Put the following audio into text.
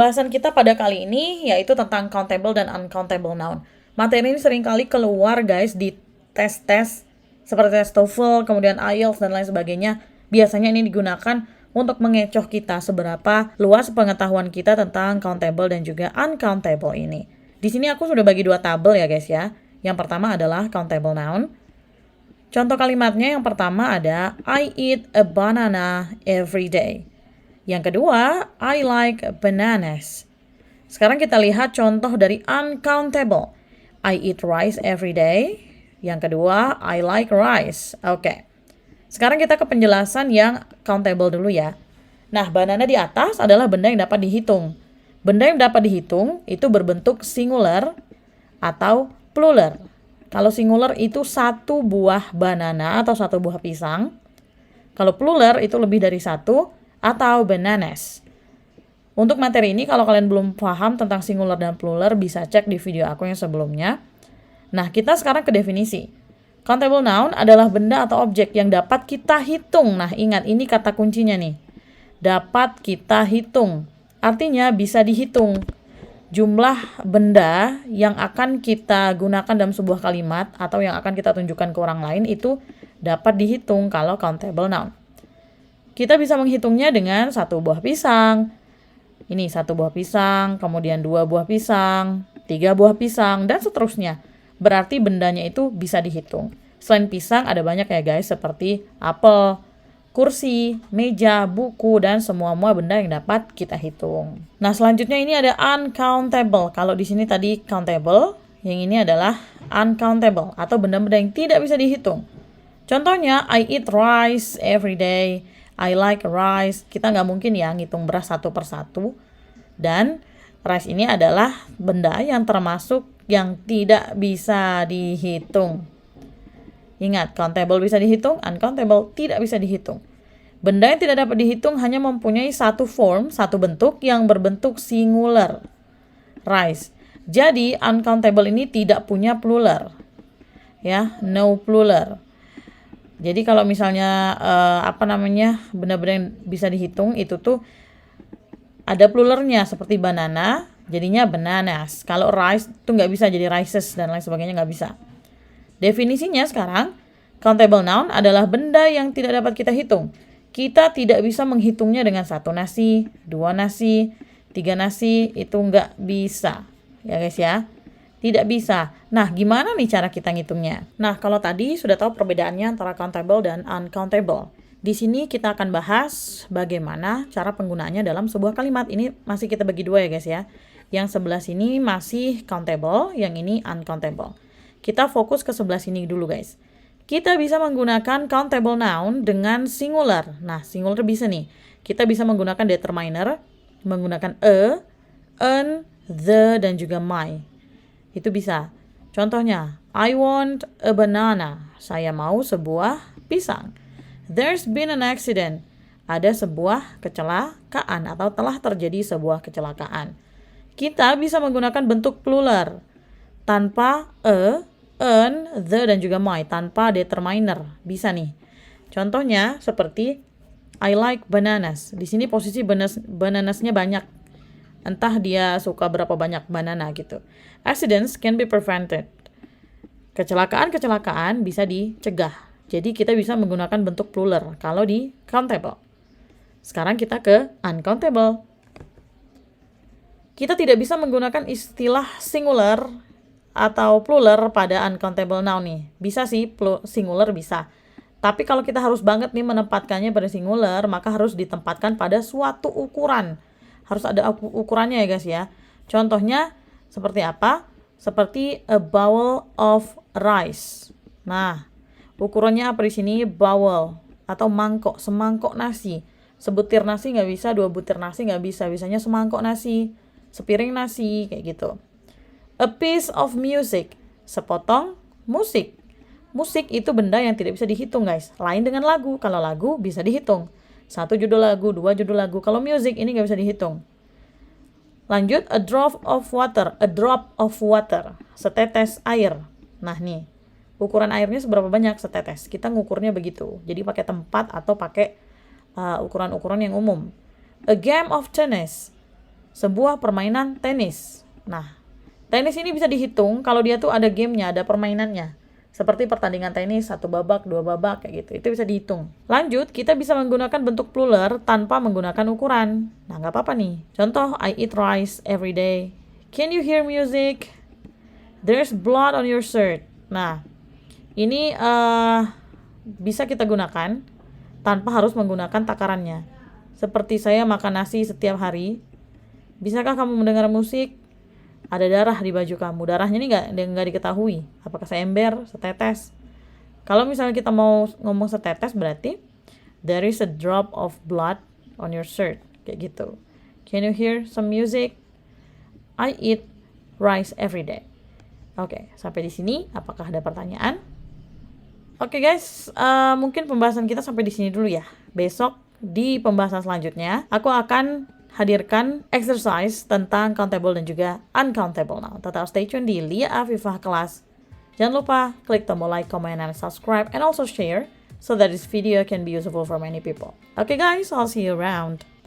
pembahasan kita pada kali ini yaitu tentang countable dan uncountable noun. Materi ini seringkali keluar guys di tes-tes seperti tes TOEFL, kemudian IELTS dan lain sebagainya. Biasanya ini digunakan untuk mengecoh kita seberapa luas pengetahuan kita tentang countable dan juga uncountable ini. Di sini aku sudah bagi 2 tabel ya guys ya. Yang pertama adalah countable noun. Contoh kalimatnya yang pertama ada I eat a banana every day. Yang kedua, I like bananas. Sekarang kita lihat contoh dari uncountable. I eat rice every day. Yang kedua, I like rice. Oke. Sekarang kita ke penjelasan yang countable dulu ya. Nah, banana di atas adalah benda yang dapat dihitung. Benda yang dapat dihitung itu berbentuk singular atau plural. Kalau singular itu 1 buah banana atau 1 buah pisang. Kalau plural itu lebih dari 1 atau bananas. Untuk materi ini kalau kalian belum paham tentang singular dan plural bisa cek di video aku yang sebelumnya. Nah, kita sekarang ke definisi. Countable noun adalah benda atau objek yang dapat kita hitung. Nah, ingat ini kata kuncinya nih. Dapat kita hitung. Artinya bisa dihitung. Jumlah benda yang akan kita gunakan dalam sebuah kalimat atau yang akan kita tunjukkan ke orang lain itu dapat dihitung kalau countable noun. Kita bisa menghitungnya dengan 1 buah pisang. Ini 1 buah pisang, kemudian 2 buah pisang, 3 buah pisang, dan seterusnya. Berarti bendanya itu bisa dihitung. Selain pisang ada banyak ya guys, seperti apel, kursi, meja, buku, dan semua benda yang dapat kita hitung. Nah, selanjutnya ini ada uncountable. Kalau di sini tadi countable, yang ini adalah uncountable atau benda-benda yang tidak bisa dihitung. Contohnya, I eat rice every day. I like rice. Kita nggak mungkin ya ngitung beras 1 persatu. Dan rice ini adalah benda yang termasuk yang tidak bisa dihitung. Ingat, countable bisa dihitung, uncountable tidak bisa dihitung. Benda yang tidak dapat dihitung hanya mempunyai 1 form, 1 bentuk yang berbentuk singular. Rice. Jadi, uncountable ini tidak punya plural. Ya, no plural. Jadi kalau misalnya benda-benda yang bisa dihitung itu tuh ada pluralnya seperti banana, jadinya bananas. Kalau rice tuh nggak bisa jadi rices dan lain sebagainya nggak bisa. Definisinya sekarang, countable noun adalah benda yang tidak dapat kita hitung. Kita tidak bisa menghitungnya dengan 1 nasi, 2 nasi, 3 nasi, itu nggak bisa. Ya guys ya. Tidak bisa. Nah, gimana nih cara kita ngitungnya? Nah, kalau tadi sudah tahu perbedaannya antara countable dan uncountable. Di sini kita akan bahas bagaimana cara penggunaannya dalam sebuah kalimat. Ini masih kita bagi 2 ya guys ya. Yang sebelah sini masih countable, yang ini uncountable. Kita fokus ke sebelah sini dulu guys. Kita bisa menggunakan countable noun dengan singular. Nah, singular bisa nih. Kita bisa menggunakan determiner, menggunakan an, the, dan juga my. Itu bisa. Contohnya, I want a banana. Saya mau sebuah pisang. There's been an accident. Ada sebuah kecelakaan atau telah terjadi sebuah kecelakaan. Kita bisa menggunakan bentuk plural tanpa an, the, dan juga my, tanpa determiner. Bisa nih. Contohnya seperti I like bananas. Di sini posisi bananasnya banyak. Entah dia suka berapa banyak banana gitu. Accidents can be prevented. Kecelakaan bisa dicegah. Jadi kita bisa menggunakan bentuk plural kalau di countable. Sekarang kita ke uncountable. Kita tidak bisa menggunakan istilah singular atau plural pada uncountable noun nih. Bisa sih singular bisa. Tapi kalau kita harus banget nih menempatkannya pada singular, maka harus ditempatkan pada suatu ukuran. Harus ada ukurannya ya guys ya. Contohnya seperti apa? Seperti a bowl of rice. Nah, ukurannya apa di sini? Bowl atau mangkok, semangkok nasi. Sebutir nasi nggak bisa, 2 butir nasi nggak bisa. Bisanya semangkok nasi, sepiring nasi, kayak gitu. A piece of music, sepotong musik. Musik itu benda yang tidak bisa dihitung guys. Lain dengan lagu. Kalau lagu bisa dihitung. 1 judul lagu, 2 judul lagu. Kalau music ini nggak bisa dihitung. Lanjut, a drop of water. A drop of water. Setetes air. Nah nih, ukuran airnya seberapa banyak setetes. Kita ngukurnya begitu. Jadi pakai tempat atau pakai ukuran-ukuran yang umum. A game of tennis. sebuah permainan tenis. Nah, tenis ini bisa dihitung kalau dia tuh ada gamenya, ada permainannya. Seperti pertandingan tenis, 1 babak, 2 babak, kayak gitu. Itu bisa dihitung. Lanjut, kita bisa menggunakan bentuk plural tanpa menggunakan ukuran. Nah, nggak apa-apa nih. Contoh, I eat rice every day. Can you hear music? There's blood on your shirt. Nah, ini bisa kita gunakan tanpa harus menggunakan takarannya. Seperti saya makan nasi setiap hari. Bisakah kamu mendengar musik? Ada darah di baju kamu. Darahnya ini nggak diketahui. Apakah seember, setetes? Kalau misalnya kita mau ngomong setetes, berarti there is a drop of blood on your shirt. Kayak gitu. Can you hear some music? I eat rice every day. Oke, sampai di sini. Apakah ada pertanyaan? Oke guys, mungkin pembahasan kita sampai di sini dulu ya. Besok di pembahasan selanjutnya, aku akan hadirkan exercise tentang countable dan juga uncountable noun. Tetap stay tune di Lia Afifah Kelas. Jangan lupa klik tombol like, comment, and subscribe, and also share so that this video can be useful for many people. Okay guys, I'll see you around.